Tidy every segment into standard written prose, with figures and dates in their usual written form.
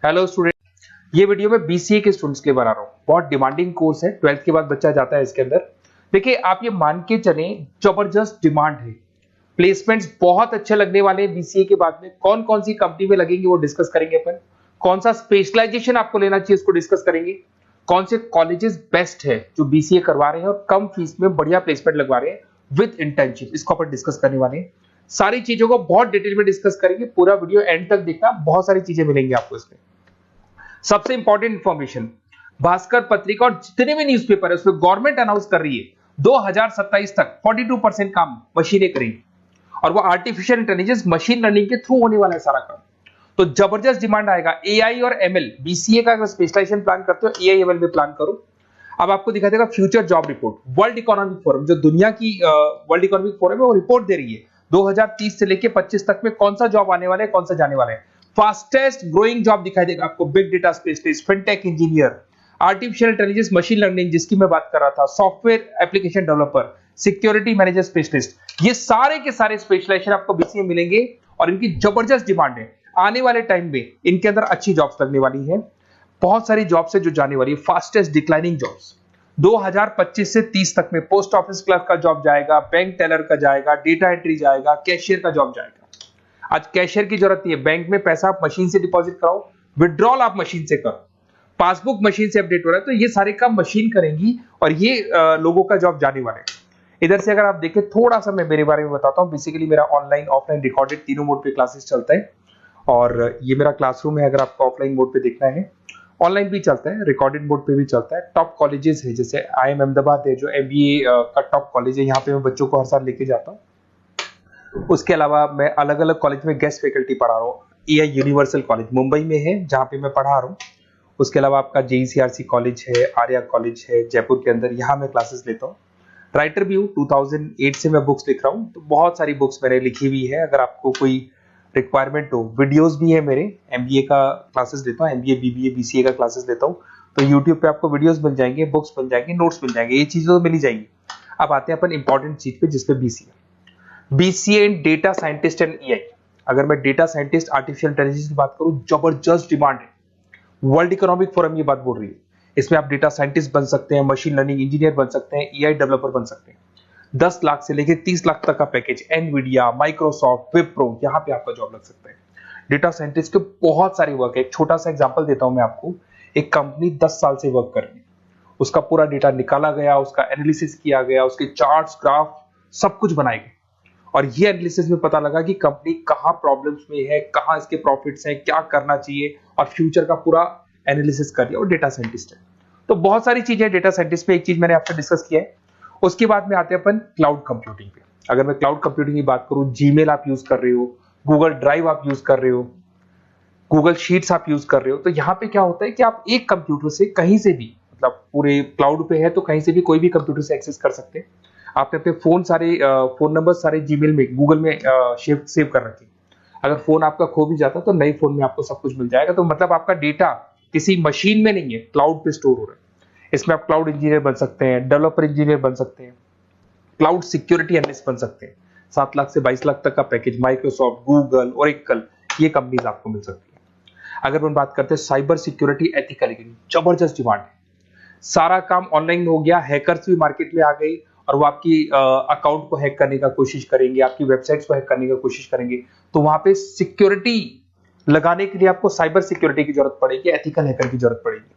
Hello student, ये video मैं BCA के स्टूडेंट्स के लिए बना रहा हूँ। बहुत डिमांडिंग कोर्स है, 12th के बाद बच्चा जाता है इसके अंदर। देखिए, आप ये मान के चलें, जबरदस्त डिमांड है। प्लेसमेंट्स बहुत अच्छे लगने वाले हैं बीसीए के बाद में। कौन कौन सी कंपनी में लगेंगे वो डिस्कस करेंगे अपन। कौन सा स्पेशलाइजेशन आपको लेना चाहिए उसको डिस्कस करेंगे। कौन से कॉलेजेस बेस्ट है जो बीसीए करवा रहे हैं और कम फीस में बढ़िया प्लेसमेंट लगवा रहे हैं विद इंटर्नशिप, इसको अपन डिस्कस करने वाले हैं। सारी चीजों को बहुत डिटेल में डिस्कस करेंगे। पूरा वीडियो एंड तक देखना, बहुत सारी चीजें मिलेंगी आपको इसमें। सबसे इंपॉर्टेंट इंफॉर्मेशन, भास्कर पत्रिका और जितने भी न्यूज़पेपर है उसमें गवर्नमेंट अनाउंस कर रही है 2027 तक 42% काम मशीनें करेंगी और वो आर्टिफिशियल इंटेलिजेंस मशीन लर्निंग के थ्रू होने वाला है सारा काम। तो जबरदस्त डिमांड आएगा। एआई और एमएल, बीसीए का अगर स्पेशलाइजेशन प्लान करते हो एआई एमएल में प्लान करो। अब आपको दिखा देगा future job report. World economic forum, जो दुनिया की वर्ल्ड इकोनॉमिक फोरम है, वो रिपोर्ट दे रही है 2030 से लेके 25 तक में कौन सा जॉब आने वाला है, कौन सा जाने वाला है। फास्टेस्ट ग्रोइंग जॉब दिखाई देगा आपको, big data specialist, fintech engineer, artificial intelligence machine learning जिसकी मैं बात कर रहा था, software application developer, security manager specialist. ये सारे के सारे स्पेशलाइजेशन आपको बीसीए में मिलेंगे और इनकी जबरदस्त डिमांड है। आने वाले टाइम में इनके अंदर अच्छी जॉब्स लगने वाली है। बहुत सारी जॉब्स है जो जाने वाली है। फास्टेस्ट डिक्लाइनिंग जॉब्स 2025 से 30 तक में पोस्ट ऑफिस क्लर्क का जॉब जाएगा, बैंक टेलर का जाएगा, डेटा एंट्री जाएगा, कैशियर का जॉब जाएगा। आज कैशियर की जरूरत नहीं है। बैंक में पैसा आप मशीन से डिपॉजिट कराओ, विड्रॉल आप मशीन से करो, पासबुक मशीन से अपडेट हो रहा है, तो ये सारे काम मशीन करेंगी और ये लोगों का जॉब जाने वाले हैं। इधर से अगर आप देखें, थोड़ा सा मैं मेरे बारे में बताता हूँ। बेसिकली मेरा ऑनलाइन ऑफलाइन रिकॉर्डेड तीनों मोड पे क्लासेस चलता है और ये मेरा क्लासरूम है। अगर आपको ऑफलाइन मोड पे देखना है, ऑनलाइन भी चलता है, रिकॉर्डेड मोड पे भी चलता है। टॉप कॉलेजेस है, जैसे IIM अहमदाबाद है जो MBA का टॉप कॉलेज है, यहाँ पे मैं बच्चों को हर साल लेके जाता हूँ। उसके अलावा मैं अलग अलग कॉलेज में गेस्ट फैकल्टी पढ़ा रहा हूँ। AI यूनिवर्सल कॉलेज मुंबई में है जहाँ पे मैं पढ़ा रहा हूँ। उसके अलावा आपका JECRC कॉलेज है, आर्या कॉलेज है जयपुर के अंदर, यहाँ मैं क्लासेस लेता हूँ। राइटर भी हूँ, 2008 से मैं बुक्स लिख रहा हूँ, तो बहुत सारी बुक्स मैंने लिखी हुई है। अगर आपको कोई रिक्वायरमेंट हो, वीडियोस भी है मेरे। MBA का क्लासेस लेता हूँ, MBA BBA BCA का क्लासेस लेता हूँ, तो यूट्यूब पे आपको वीडियोस मिल जाएंगे, बुक्स मिल जाएंगे, नोट्स मिल जाएंगे, ये चीजें तो मिल ही जाएंगी। अब आते हैं अपन इंपॉर्टेंट चीज पे, जिसपे BCA in data scientist and AI। अगर मैं डेटा साइंटिस्ट आर्टिफिशियल इंटेलिजेंस की बात करूं, जबरदस्त डिमांड है। वर्ल्ड इकोनॉमिक फोरम ये बात बोल रही है। इसमें आप डेटा साइंटिस्ट बन सकते हैं, मशीन लर्निंग इंजीनियर बन सकते हैं, AI डेवलपर बन सकते हैं। 10 लाख से लेकर 30 लाख तक का पैकेज, एनवीडिया, माइक्रोसॉफ्ट, विप्रो, यहाँ पे आपका जॉब लग सकता है। डेटा साइंटिस्ट के बहुत सारे वर्क है। एक छोटा सा एग्जांपल देता हूं मैं आपको। एक कंपनी 10 साल से वर्क कर रही है, उसका पूरा डेटा निकाला गया, उसका एनालिसिस किया गया, उसके चार्ट्स, ग्राफ सब कुछ बनाए गए और ये एनालिसिस में पता लगा कि कंपनी कहां प्रॉब्लम्स में है, कहां इसके प्रॉफिट्स हैं, क्या करना चाहिए, और फ्यूचर का पूरा एनालिसिस कर दिया। और डेटा साइंटिस्ट है, तो बहुत सारी चीजें डेटा साइंटिस्ट में। एक चीज मैंने आपसे डिस्कस किया है। उसके बाद में आते हैं अपन क्लाउड कंप्यूटिंग पे। अगर मैं क्लाउड कंप्यूटिंग की बात करूं, जीमेल आप यूज कर रहे हो, गूगल ड्राइव आप यूज कर रहे हो, गूगल शीट्स आप यूज कर रहे हो, तो यहाँ पे क्या होता है कि आप एक कंप्यूटर से कहीं से भी, मतलब पूरे क्लाउड पे है तो कहीं से भी कोई भी कंप्यूटर से एक्सेस कर सकते हैं। आपने अपने फोन नंबर सारे जीमेल में, गूगल में सेव कर रखे। अगर फोन आपका खो भी जाता तो नए फोन में आपको सब कुछ मिल जाएगा। तो मतलब आपका डेटा किसी मशीन में नहीं है, क्लाउड पे स्टोर हो रहा है। इसमें आप क्लाउड इंजीनियर बन सकते हैं, डेवलपर इंजीनियर बन सकते हैं, क्लाउड सिक्योरिटी एनालिस्ट बन सकते हैं। 7 लाख से 22 लाख तक का पैकेज, माइक्रोसॉफ्ट, गूगल, ओरेकल, ये कंपनीज आपको मिल सकती है। अगर हम बात करते हैं साइबर सिक्योरिटी एथिकल, जबरदस्त डिमांड है। सारा काम ऑनलाइन हो गया, हैकर्स भी मार्केट में आ गई और वो आपकी अकाउंट को हैक करने का कोशिश करेंगे, आपकी वेबसाइट्स को हैक करने का कोशिश करेंगे। तो वहां पे सिक्योरिटी लगाने के लिए आपको साइबर सिक्योरिटी की जरूरत पड़ेगी, एथिकल हैकर की जरूरत पड़ेगी।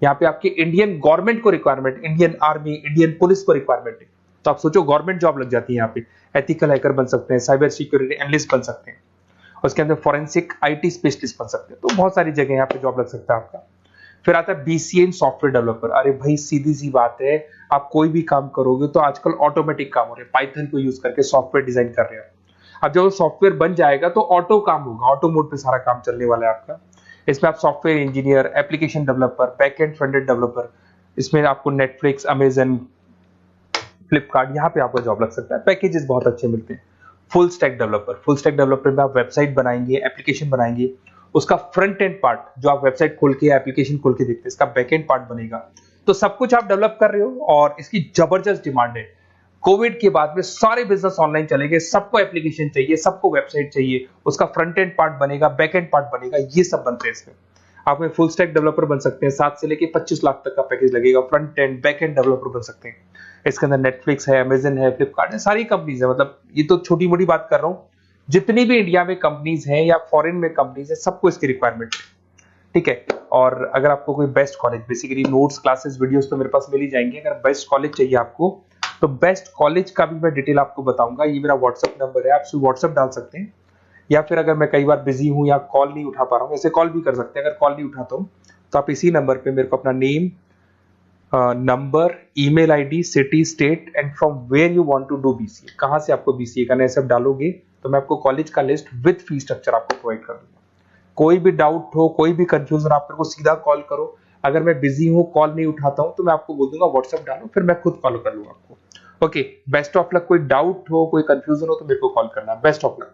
यहाँ पे आपकी इंडियन गवर्नमेंट को requirement, Indian army, Indian police को रिक्वायरमेंट है। तो आप सोचो, गवर्नमेंट जॉब लग जाती है यहाँ पे। एथिकल हैकर बन सकते हैं, साइबर सिक्योरिटी एनालिस्ट बन सकते हैं, उसके अंदर फॉरेंसिक IT स्पेशलिस्ट बन सकते हैं। तो बहुत सारी जगह यहाँ पे जॉब लग सकता है आपका। फिर आता है BCA इन सॉफ्टवेयर डेवलपर। अरे भाई, सीधी सी बात है, आप कोई भी काम करोगे तो आजकल ऑटोमेटिक काम हो रहे हैं, पाइथन को यूज करके सॉफ्टवेयर डिजाइन कर रहे हैं। अब जब सॉफ्टवेयर बन जाएगा तो ऑटो काम होगा, ऑटो मोड पे सारा काम चलने वाला है आपका। इसमें आप software engineer, application developer, backend front-end developer, इसमें आपको नेटफ्लिक्स, अमेजन, फ्लिपकार्ट, यहाँ पे आपको जॉब लग सकता है। पैकेजेस बहुत अच्छे मिलते हैं। फुल स्टैक डेवलपर में आप वेबसाइट बनाएंगे, एप्लीकेशन बनाएंगे, उसका फ्रंट एंड पार्ट जो आप वेबसाइट खोल के, एप्लीकेशन खोल के देखते हैं, इसका बैक एंड पार्ट बनेगा। तो सब कुछ आप डेवलप कर रहे हो और इसकी जबरदस्त डिमांड है। कोविड के बाद में सारे बिजनेस ऑनलाइन चले गए, सबको एप्लीकेशन चाहिए, सबको वेबसाइट चाहिए, उसका फ्रंट एंड पार्ट बनेगा, बैक एंड पार्ट बनेगा, ये सब बनते हैं इसमें। आप में फुल स्टैक डेवलपर बन सकते हैं, 7 से लेके 25 लाख तक का पैकेज लगेगा। Front end back end developer बन सकते हैं। इसके अंदर नेटफ्लिक्स है, अमेजन है, फ्लिपकार्ट है, सारी कंपनीज है। मतलब ये तो छोटी मोटी बात कर रहा हूँ, जितनी भी इंडिया में कंपनीज हैं या फॉरेन में कंपनीज है, सबको इसकी रिक्वायरमेंट है। ठीक है। और अगर आपको कोई best college, basically notes, classes, videos तो मेरे पास मिल ही जाएंगे। अगर बेस्ट कॉलेज चाहिए आपको, तो बेस्ट कॉलेज का भी मैं डिटेल आपको बताऊंगा। ये मेरा व्हाट्सअप नंबर है, आप व्हाट्सअप डाल सकते हैं, या फिर अगर मैं कई बार बिजी हूं या कॉल नहीं उठा पा रहा हूं, ऐसे कॉल भी कर सकते हैं। अगर कॉल नहीं उठाता हूं तो आप इसी नंबर पे मेरे को अपना name, number, email ID, city, state and from where you want to do BCA, कहां से आपको बीसीए करना है, सब डालोगे तो मैं आपको कॉलेज का लिस्ट विद फी स्ट्रक्चर आपको प्रोवाइड कर दूंगा। कोई भी डाउट हो, कोई भी कंफ्यूजन, आप मेरे को सीधा कॉल करो। अगर मैं बिजी हूं, कॉल नहीं उठाता हूं, तो मैं आपको बोल दूंगा व्हाट्सएप डालो, फिर मैं खुद कॉल कर लूंगा आपको। Okay, best of luck. कोई डाउट हो, कोई कंफ्यूजन हो तो मेरे को कॉल करना। Best of luck.